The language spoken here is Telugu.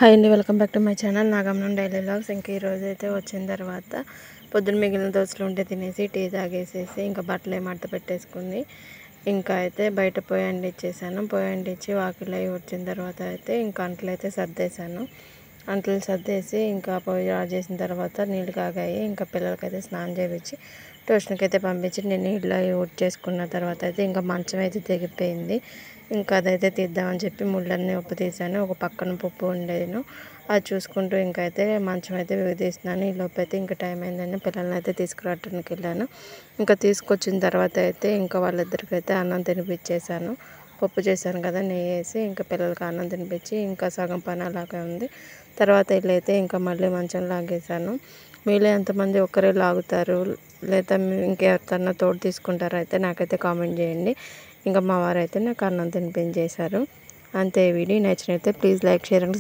హాయ్ అండి, welcome back to my channel Nagamanam daily vlogs. ఇంకా ఈరోజు అయితే వచ్చిన తర్వాత పొద్దున్న మిగిలిన దోశలు ఉంటే తినేసి టీ తాగేసేసి ఇంకా బట్టలు మడత పెట్టేసుకుంది. ఇంకా అయితే బయట పొయ్యి అంటించేసాను. పొయ్యి అంటించి వాకిలు అవి వచ్చిన తర్వాత అయితే ఇంకా అంట్లు అయితే సర్దేశాను. అంట్లు సర్దేసి ఇంకా పొయ్యి ఆన్ చేసిన తర్వాత నీళ్ళు కాగాయి. ఇంకా పిల్లలకైతే స్నానం చేయించి ట్యూషన్కి అయితే పంపించి నేను నీళ్ళు అవి చేసుకున్న తర్వాత అయితే ఇంకా మంచం అయితే తెగిపోయింది. ఇంకా అదైతే తీద్దామని చెప్పి ముళ్ళన్నీ ఉప్పు తీసాను. ఒక పక్కన పప్పు ఉండేను, అది చూసుకుంటూ ఇంకా అయితే మంచం అయితే తీస్తున్నాను. ఈ లోపు అయితే ఇంకా టైం అయిందని పిల్లల్ని అయితే తీసుకురావడానికి వెళ్ళాను. ఇంకా తీసుకొచ్చిన తర్వాత అయితే ఇంకా వాళ్ళిద్దరికి అయితే అన్నం తినిపించేసాను. పప్పు చేశాను కదా, నెయ్యి వేసి ఇంకా పిల్లలకి అన్నం తినిపించి ఇంకా సగం పని అలాగే ఉంది. తర్వాత వెళ్ళైతే ఇంకా మళ్ళీ మంచం లాగేశాను. మీలో ఎంతమంది ఒక్కరే లాగుతారు లేదా ఇంకెవరికన్నా తోడు తీసుకుంటారో అయితే నాకైతే కామెంట్ చేయండి. ఇంకా మా వారైతే నాకు అన్నం తినిపించేశారు. అంతే. వీడియో నచ్చినైతే ప్లీజ్ లైక్, షేర్ అండ్